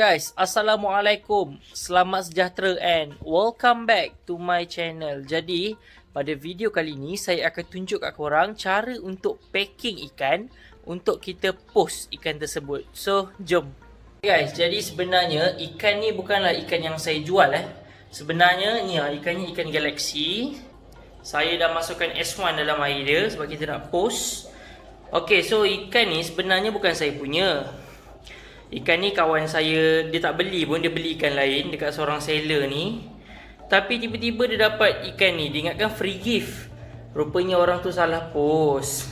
Guys, Assalamualaikum, selamat sejahtera and welcome back to my channel. Jadi, pada video kali ni saya akan tunjuk kat korang cara untuk packing ikan untuk kita post ikan tersebut. So, jom. Guys, jadi sebenarnya ikan ni bukanlah ikan yang saya jual Sebenarnya ni ikannya ikan galaksi. Saya dah masukkan S1 dalam air dia sebab kita nak post. Okay, so ikan ni sebenarnya bukan saya punya. Ikan ni kawan saya, dia tak beli pun, dia beli ikan lain dekat seorang seller ni. Tapi tiba-tiba dia dapat ikan ni, dia ingatkan free gift. Rupanya orang tu salah post.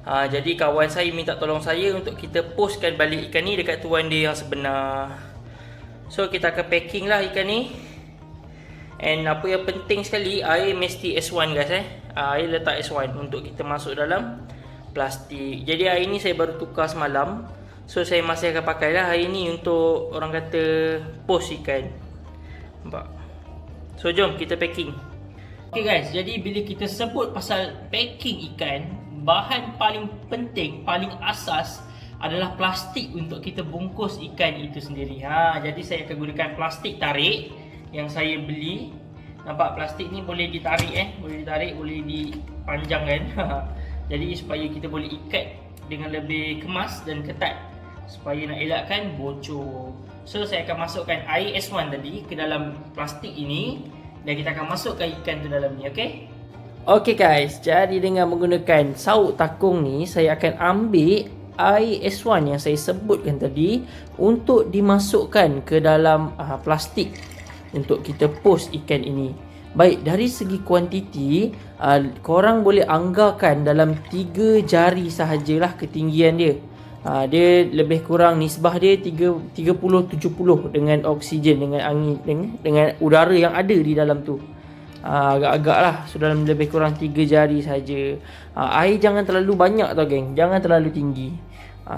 Jadi kawan saya minta tolong saya untuk kita postkan balik ikan ni dekat tuan dia yang sebenar. So kita akan packing lah ikan ni. And apa yang penting sekali, air mesti S1 guys Air letak S1 untuk kita masuk dalam plastik. Jadi air ni saya baru tukar semalam. So saya masih akan pakai lah hari ni untuk orang kata post ikan. Nampak? So jom kita packing. Okay guys, jadi bila kita sebut pasal packing ikan, bahan paling penting, paling asas adalah plastik untuk kita bungkus ikan itu sendiri. Jadi saya akan gunakan plastik tarik yang saya beli. Nampak plastik ni boleh ditarik boleh ditarik, boleh dipanjangkan. Jadi supaya kita boleh ikat dengan lebih kemas dan ketat, supaya nak elakkan bocor. So saya akan masukkan air S1 tadi ke dalam plastik ini dan kita akan masukkan ikan tu dalam ni, okey? Okey guys, jadi dengan menggunakan sauk takung ni, saya akan ambil air S1 yang saya sebutkan tadi untuk dimasukkan ke dalam plastik untuk kita post ikan ini. Baik, dari segi kuantiti, korang boleh anggarkan dalam 3 jari sahajalah ketinggian dia. Dia lebih kurang nisbah dia 30-70 dengan oksigen, dengan angin, dengan udara yang ada di dalam tu. Agak-agak lah, so dalam lebih kurang 3 jari saja. Air jangan terlalu banyak tau geng, jangan terlalu tinggi.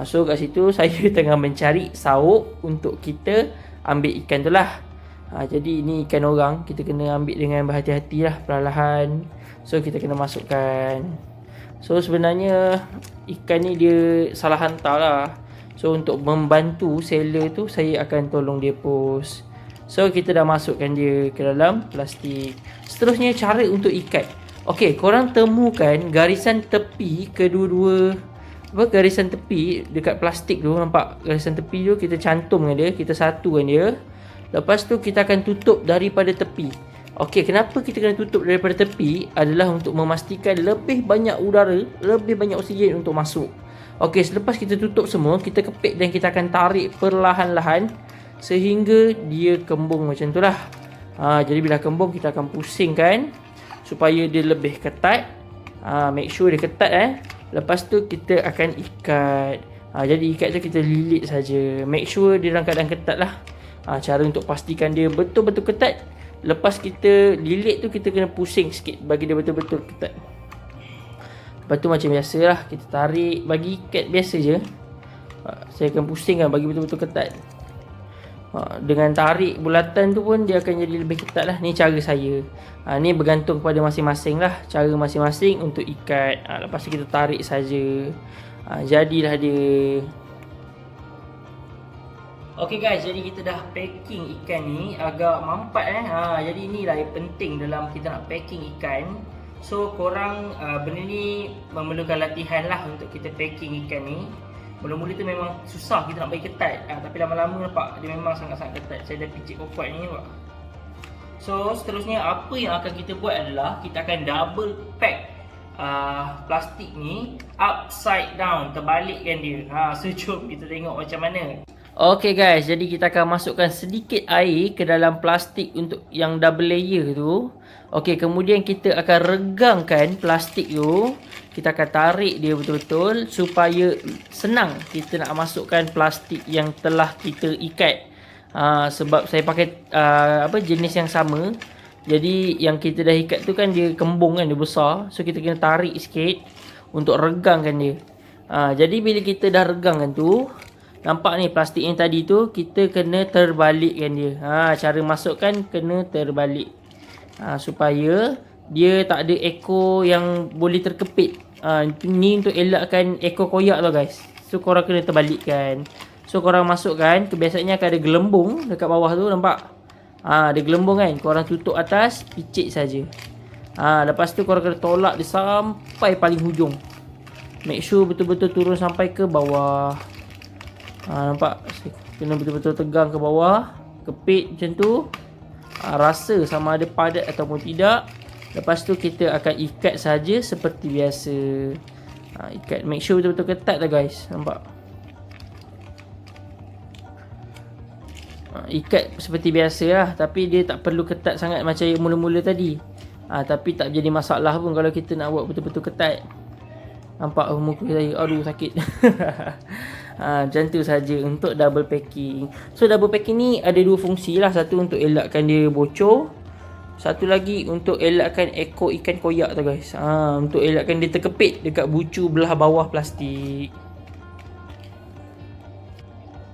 So kat situ saya tengah mencari sauk untuk kita ambil ikan tu lah. Jadi ini ikan orang, kita kena ambil dengan berhati-hati lah, perlahan. So kita kena masukkan. So sebenarnya ikan ni dia salah hantar lah. So untuk membantu seller tu, saya akan tolong dia post. So kita dah masukkan dia ke dalam plastik. Seterusnya cara untuk ikat. Okey, korang temukan garisan tepi kedua-dua, garisan tepi dekat plastik tu. Nampak garisan tepi tu, kita cantumkan dia, kita satukan dia. Lepas tu kita akan tutup daripada tepi. Okey, kenapa kita kena tutup daripada tepi adalah untuk memastikan lebih banyak udara, lebih banyak oksigen untuk masuk. Okey, selepas kita tutup semua, kita kepit dan kita akan tarik perlahan-lahan sehingga dia kembung macam tu lah. Jadi bila kembung, kita akan pusingkan supaya dia lebih ketat. Make sure dia ketat Lepas tu kita akan ikat. Jadi ikat tu kita lilit saja. Make sure dia dalam keadaan ketat lah. Cara untuk pastikan dia betul-betul ketat, lepas kita lilit tu kita kena pusing sikit bagi dia betul-betul ketat. Lepas tu macam biasa lah, kita tarik, bagi ikat biasa je. Saya akan pusingkan bagi betul-betul ketat. Dengan tarik bulatan tu pun dia akan jadi lebih ketat lah. Ni cara saya. Ni bergantung kepada masing-masing lah, cara masing-masing untuk ikat. Lepas tu kita tarik saja. Jadilah dia. Okay guys, jadi kita dah packing ikan ni agak mampat Jadi inilah yang penting dalam kita nak packing ikan. So korang benda ni memerlukan latihan lah untuk kita packing ikan ni. Mula-mula tu memang susah kita nak bagi ketat, tapi lama-lama nampak dia memang sangat-sangat ketat. Saya dah picit kuat ni nampak. So seterusnya apa yang akan kita buat adalah kita akan double pack plastik ni upside down, terbalikkan dia. So jom kita tengok macam mana. Okay guys, jadi kita akan masukkan sedikit air ke dalam plastik untuk yang double layer tu. Okay, kemudian kita akan regangkan plastik tu. Kita akan tarik dia betul-betul supaya senang kita nak masukkan plastik yang telah kita ikat. Sebab saya pakai jenis yang sama. Jadi yang kita dah ikat tu kan dia kembung kan, dia besar. So kita kena tarik sikit untuk regangkan dia. Jadi bila kita dah regangkan tu, nampak ni plastik yang tadi tu, kita kena terbalikkan dia. Cara masukkan kena terbalik. Supaya dia tak ada ekor yang boleh terkepit. Ni untuk elakkan ekor koyak tau guys. So korang kena terbalikkan. So korang masukkan, kebiasaannya akan ada gelembung dekat bawah tu, nampak? Ada gelembung kan. Korang tutup atas, picit saja. Lepas tu korang kena tolak dia sampai paling hujung. Make sure betul-betul turun sampai ke bawah. Nampak? Kena betul-betul tegang ke bawah. Kepit macam tu. Rasa sama ada padat ataupun tidak. Lepas tu kita akan ikat saja seperti biasa. Ikat, make sure betul-betul ketat lah guys. Nampak? Ikat seperti biasa lah. Tapi dia tak perlu ketat sangat macam yang mula-mula tadi. Tapi tak jadi masalah pun kalau kita nak buat betul-betul ketat. Nampak muka saya, aduh sakit. Macam tu saja untuk double packing. So double packing ni ada dua fungsi lah. Satu untuk elakkan dia bocor. Satu lagi untuk elakkan ekor ikan koyak tu guys. Untuk elakkan dia terkepit dekat bucu belah bawah plastik.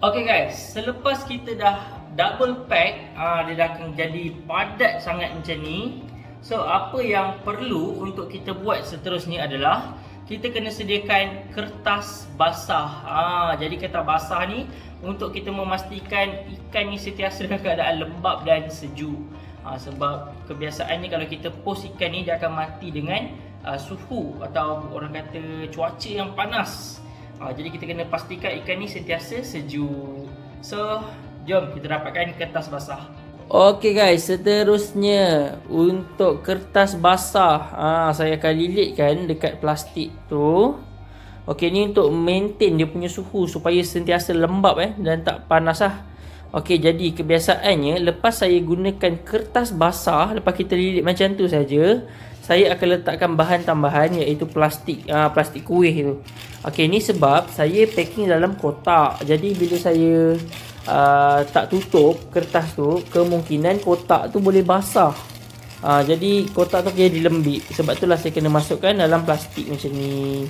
Okay guys, selepas kita dah double pack, dia dah akan jadi padat sangat macam ni. So apa yang perlu untuk kita buat seterusnya adalah kita kena sediakan kertas basah. Jadi kertas basah ni untuk kita memastikan ikan ni sentiasa dalam keadaan lembap dan sejuk. Sebab kebiasaannya kalau kita post ikan ni dia akan mati dengan suhu atau orang kata cuaca yang panas. Jadi kita kena pastikan ikan ni sentiasa sejuk. So jom kita dapatkan kertas basah. Okay guys, seterusnya untuk kertas basah, saya akan lilitkan dekat plastik tu. Okay, ni untuk maintain dia punya suhu supaya sentiasa lembap dan tak panas lah. Okay, jadi kebiasaannya lepas saya gunakan kertas basah, lepas kita lilit macam tu saja, saya akan letakkan bahan tambahan iaitu plastik, plastik kuih tu. Okay, ni sebab saya packing dalam kotak. Jadi bila saya tak tutup kertas tu, kemungkinan kotak tu boleh basah. Jadi kotak tu jadi lembik. Sebab itulah saya kena masukkan dalam plastik macam ni.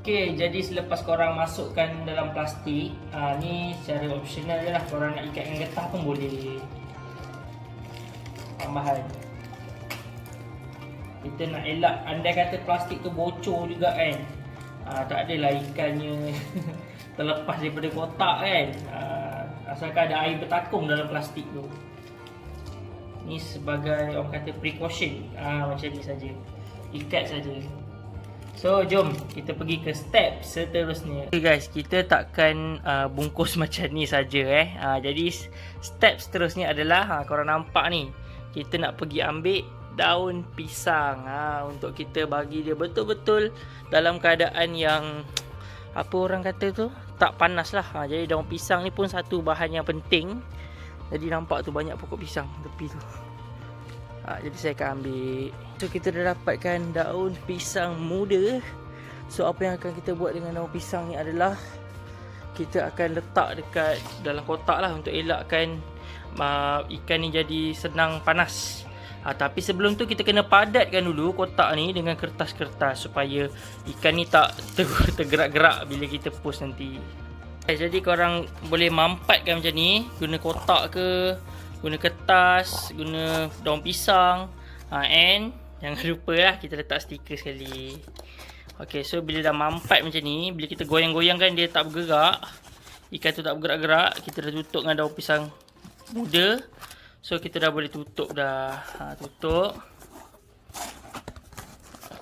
Okay, jadi selepas korang masukkan dalam plastik, ni secara optional je lah. Korang nak ikat dengan getah pun boleh. Tambahan. Kita nak elak, andai kata plastik tu bocor juga kan. Tak adalah ikannya terlepas daripada kotak kan. Asalkan ada air bertakung dalam plastik tu. Ni sebagai orang kata precaution. Macam ni saja. Ikat saja. So jom kita pergi ke step seterusnya. Okay guys, kita takkan bungkus macam ni saja Jadi step seterusnya adalah korang nampak ni, kita nak pergi ambil daun pisang untuk kita bagi dia betul-betul dalam keadaan yang apa orang kata tu, tak panas lah. Jadi daun pisang ni pun satu bahan yang penting. Jadi nampak tu banyak pokok pisang tepi tu. Jadi saya akan ambil. So kita dah dapatkan daun pisang muda. So apa yang akan kita buat dengan daun pisang ni adalah kita akan letak dekat dalam kotak lah untuk elakkan ikan ni jadi senang panas. Tapi sebelum tu kita kena padatkan dulu kotak ni dengan kertas-kertas supaya ikan ni tak tergerak-gerak bila kita post nanti. Jadi korang boleh mampatkan macam ni, guna kotak ke, guna kertas, guna daun pisang. And jangan lupa lah kita letak stiker sekali. Okay, so bila dah mampat macam ni, bila kita goyang-goyangkan dia tak bergerak, ikan tu tak bergerak-gerak, kita dah tutup dengan daun pisang muda. So kita dah boleh tutup dah. Tutup.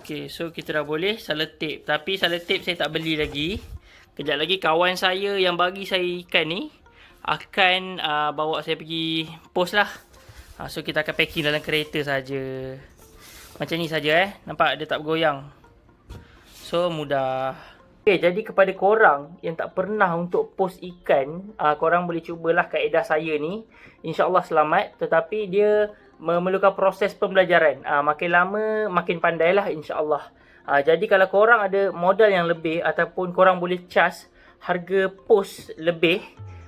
Okay, so kita dah boleh selotip. Tapi selotip saya tak beli lagi. Kejap lagi kawan saya yang bagi saya ikan ni akan bawa saya pergi post lah. So kita akan packing dalam kereta saja. Macam ni saja nampak dia tak bergoyang. So mudah. Okay, jadi kepada korang yang tak pernah untuk post ikan, korang boleh cubalah kaedah saya ni. InsyaAllah selamat. Tetapi dia memerlukan proses pembelajaran. Makin lama makin pandai lah insyaAllah. Jadi kalau korang ada modal yang lebih ataupun korang boleh charge harga post lebih,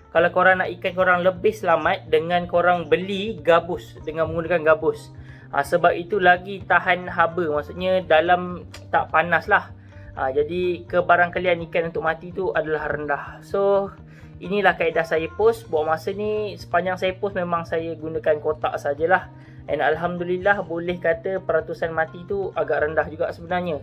kalau korang nak ikan korang lebih selamat dengan korang beli gabus, dengan menggunakan gabus. Sebab itu lagi tahan haba, maksudnya dalam tak panas lah. Jadi kebarangkalian ikan untuk mati tu adalah rendah. So inilah kaedah saya post. Buat masa ni sepanjang saya post memang saya gunakan kotak sajalah. And Alhamdulillah boleh kata peratusan mati tu agak rendah juga sebenarnya.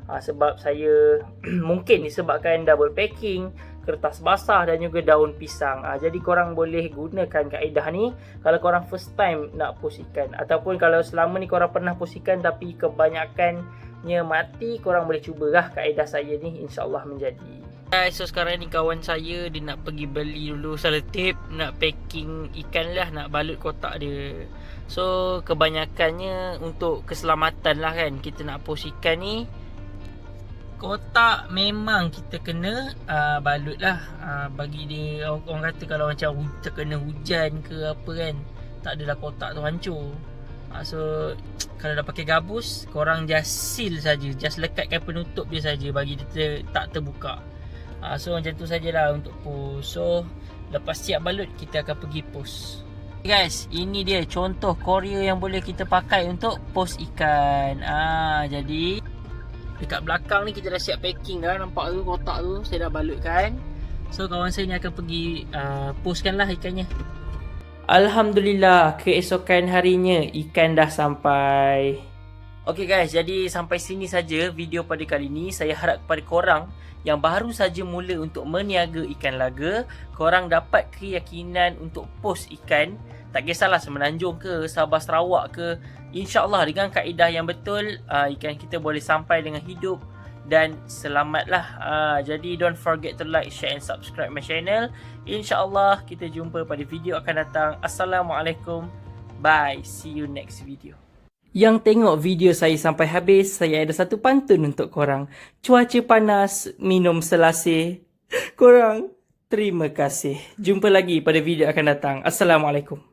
Sebab saya mungkin disebabkan double packing, kertas basah dan juga daun pisang. Jadi korang boleh gunakan kaedah ni kalau korang first time nak post ikan, ataupun kalau selama ni korang pernah post ikan tapi kebanyakannya mati, korang boleh cubalah kaedah saya ni, insyaAllah menjadi. Guys, so sekarang ni kawan saya dia nak pergi beli dulu selotip, nak packing ikan lah, nak balut kotak dia. So kebanyakannya untuk keselamatan lah kan, kita nak post ikan ni, kotak memang kita kena balut lah. Bagi dia, orang kata kalau macam terkena hujan ke apa kan, tak adalah kotak tu hancur. So kalau dah pakai gabus, korang just seal saja, just lekatkan penutup dia saja bagi dia tak terbuka. So macam tu sajalah untuk post. So lepas siap balut, kita akan pergi post. Guys, ini dia contoh Korea yang boleh kita pakai untuk post ikan. Jadi dekat belakang ni kita dah siap packing dah. Nampak tu kotak tu saya dah balutkan. So kawan saya ni akan pergi postkan lah ikannya. Alhamdulillah, keesokan harinya ikan dah sampai. Okay guys, jadi sampai sini saja video pada kali ni. Saya harap kepada korang yang baru saja mula untuk meniaga ikan laga, korang dapat keyakinan untuk post ikan. Tak kisahlah Semenanjung ke, Sabah Sarawak ke, InsyaAllah dengan kaedah yang betul, ikan kita boleh sampai dengan hidup dan selamatlah. Jadi don't forget to like, share and subscribe my channel. InsyaAllah kita jumpa pada video akan datang. Assalamualaikum. Bye. See you next video. Yang tengok video saya sampai habis, saya ada satu pantun untuk korang. Cuaca panas, minum selasih. Korang, terima kasih. Jumpa lagi pada video akan datang. Assalamualaikum.